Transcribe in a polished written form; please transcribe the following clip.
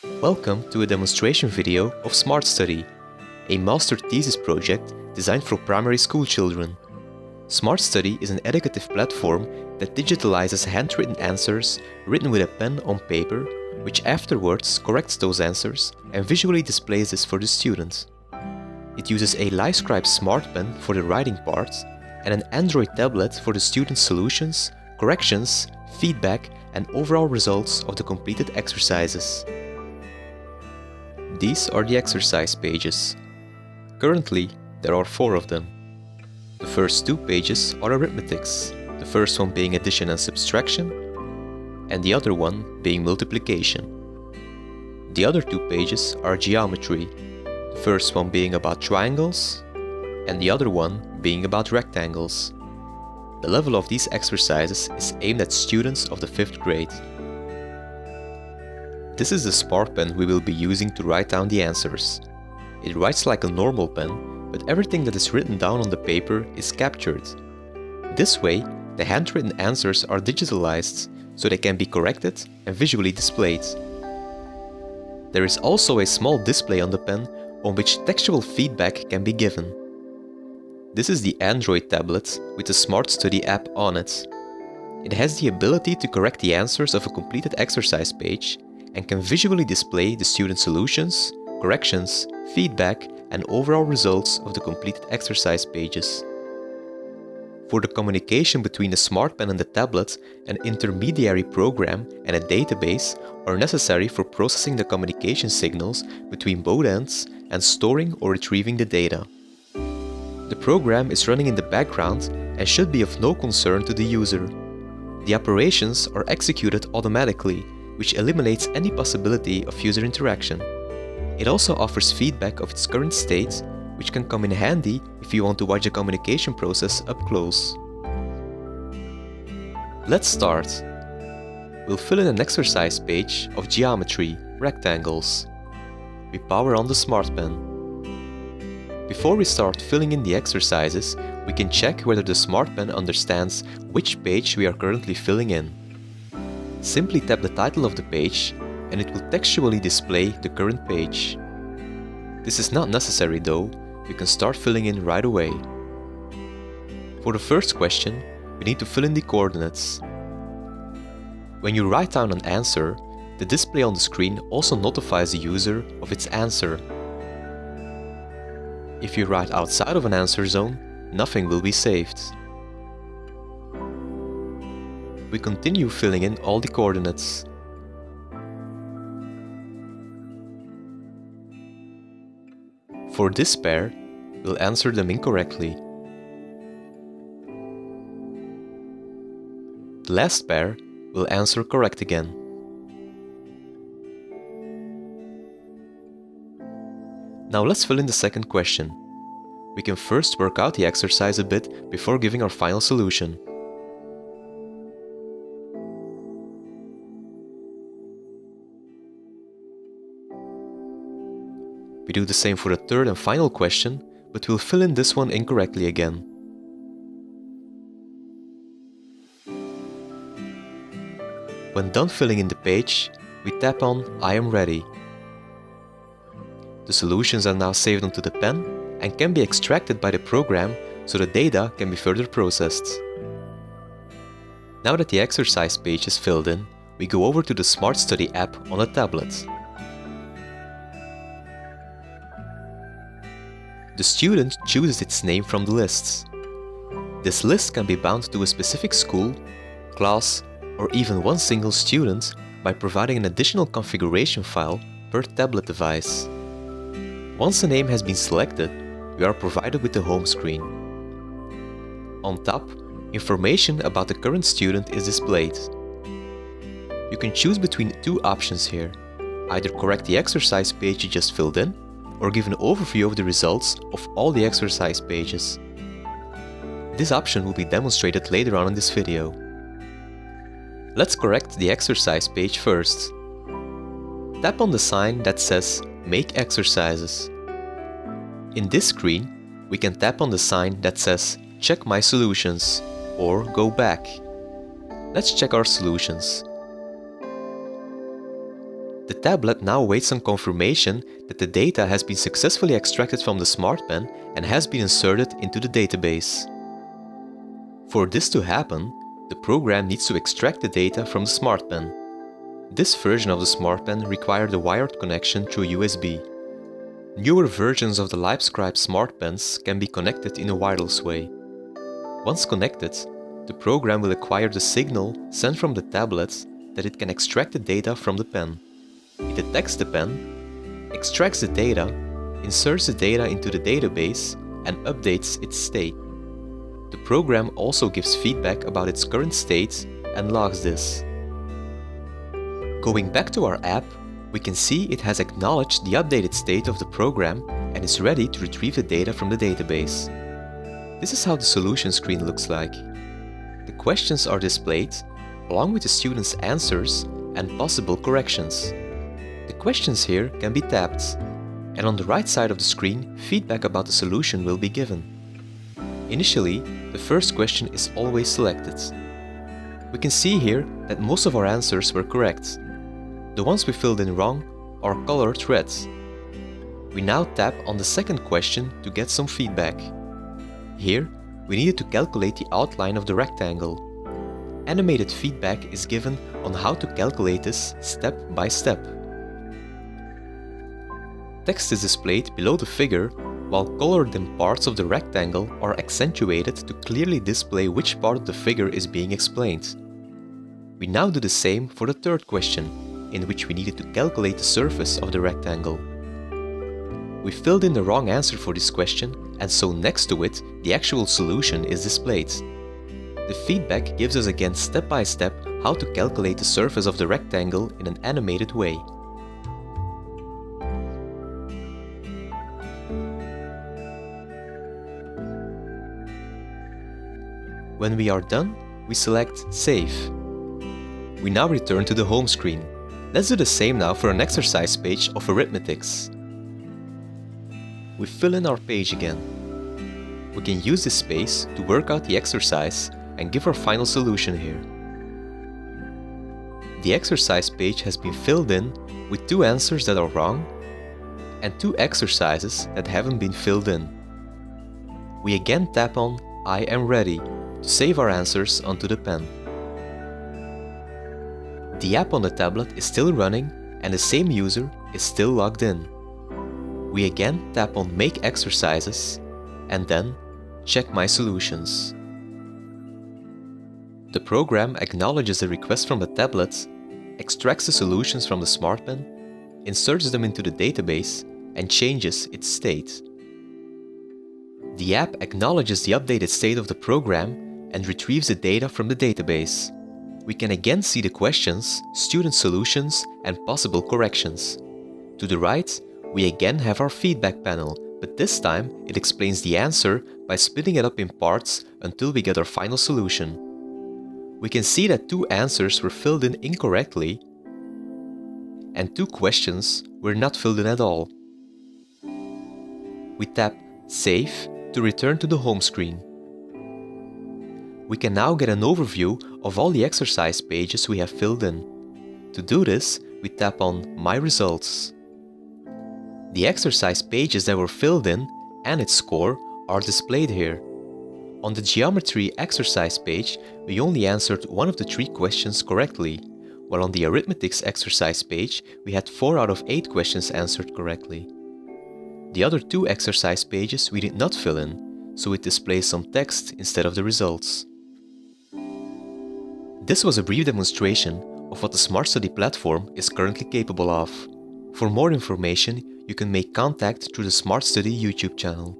Welcome to a demonstration video of SmartStudy, a master thesis project designed for primary school children. SmartStudy is an educative platform that digitalizes handwritten answers written with a pen on paper, which afterwards corrects those answers and visually displays this for the students. It uses a Livescribe Smartpen for the writing part and an Android tablet for the students' solutions, corrections, feedback, and overall results of the completed exercises. These are the exercise pages. Currently, there are 4 of them. The first 2 pages are arithmetics, the first one being addition and subtraction, and the other one being multiplication. The other 2 pages are geometry, the first one being about triangles, and the other one being about rectangles. The level of these exercises is aimed at students of the 5th grade. This is the Smartpen we will be using to write down the answers. It writes like a normal pen, but everything that is written down on the paper is captured. This way, the handwritten answers are digitalized, so they can be corrected and visually displayed. There is also a small display on the pen on which textual feedback can be given. This is the Android tablet with the SmartStudy app on it. It has the ability to correct the answers of a completed exercise page and can visually display the student solutions, corrections, feedback, and overall results of the completed exercise pages. For the communication between the Smartpen and the tablet, an intermediary program and a database are necessary for processing the communication signals between both ends and storing or retrieving the data. The program is running in the background and should be of no concern to the user. The operations are executed automatically, which eliminates any possibility of user interaction. It also offers feedback of its current state, which can come in handy if you want to watch the communication process up close. Let's start. We'll fill in an exercise page of geometry, rectangles. We power on the Smartpen. Before we start filling in the exercises, we can check whether the Smartpen understands which page we are currently filling in. Simply tap the title of the page and it will textually display the current page. This is not necessary though, you can start filling in right away. For the first question, we need to fill in the coordinates. When you write down an answer, the display on the screen also notifies the user of its answer. If you write outside of an answer zone, nothing will be saved. We continue filling in all the coordinates. For this pair, we'll answer them incorrectly. The last pair will answer correct again. Now let's fill in the second question. We can first work out the exercise a bit before giving our final solution. We do the same for the third and final question, but we'll fill in this one incorrectly again. When done filling in the page, we tap on I am ready. The solutions are now saved onto the pen and can be extracted by the program so the data can be further processed. Now that the exercise page is filled in, we go over to the SmartStudy app on a tablet. The student chooses its name from the lists. This list can be bound to a specific school, class, or even one single student by providing an additional configuration file per tablet device. Once the name has been selected, we are provided with the home screen. On top, information about the current student is displayed. You can choose between 2 options here, either correct the exercise page you just filled in, or give an overview of the results of all the exercise pages. This option will be demonstrated later on in this video. Let's correct the exercise page first. Tap on the sign that says Make Exercises. In this screen, we can tap on the sign that says Check My Solutions or Go Back. Let's check our solutions. The tablet now waits on confirmation that the data has been successfully extracted from the Smartpen and has been inserted into the database. For this to happen, the program needs to extract the data from the Smartpen. This version of the Smartpen required a wired connection through USB. Newer versions of the Livescribe Smartpens can be connected in a wireless way. Once connected, the program will acquire the signal sent from the tablet that it can extract the data from the pen. It detects the pen, extracts the data, inserts the data into the database, and updates its state. The program also gives feedback about its current state and logs this. Going back to our app, we can see it has acknowledged the updated state of the program and is ready to retrieve the data from the database. This is how the solution screen looks like. The questions are displayed, along with the students' answers and possible corrections. The questions here can be tapped, and on the right side of the screen, feedback about the solution will be given. Initially, the first question is always selected. We can see here that most of our answers were correct. The ones we filled in wrong are colored red. We now tap on the second question to get some feedback. Here, we needed to calculate the outline of the rectangle. Animated feedback is given on how to calculate this step by step. Text is displayed below the figure, while colored-in parts of the rectangle are accentuated to clearly display which part of the figure is being explained. We now do the same for the third question, in which we needed to calculate the surface of the rectangle. We filled in the wrong answer for this question, and so next to it, the actual solution is displayed. The feedback gives us again step by step how to calculate the surface of the rectangle in an animated way. When we are done, we select Save. We now return to the home screen. Let's do the same now for an exercise page of arithmetics. We fill in our page again. We can use this space to work out the exercise and give our final solution here. The exercise page has been filled in with 2 answers that are wrong and 2 exercises that haven't been filled in. We again tap on I am ready to save our answers onto the pen. The app on the tablet is still running and the same user is still logged in. We again tap on Make Exercises and then Check My Solutions. The program acknowledges the request from the tablet, extracts the solutions from the Smartpen, inserts them into the database, and changes its state. The app acknowledges the updated state of the program and retrieves the data from the database. We can again see the questions, student solutions, and possible corrections. To the right, we again have our feedback panel, but this time it explains the answer by splitting it up in parts until we get our final solution. We can see that 2 answers were filled in incorrectly and 2 questions were not filled in at all. We tap Save to return to the home screen. We can now get an overview of all the exercise pages we have filled in. To do this, we tap on My Results. The exercise pages that were filled in and its score are displayed here. On the geometry exercise page, we only answered 1 of the 3 questions correctly, while on the arithmetics exercise page, we had 4 out of 8 questions answered correctly. The other 2 exercise pages we did not fill in, so it displays some text instead of the results. This was a brief demonstration of what the Smart Study platform is currently capable of. For more information, you can make contact through the Smart Study YouTube channel.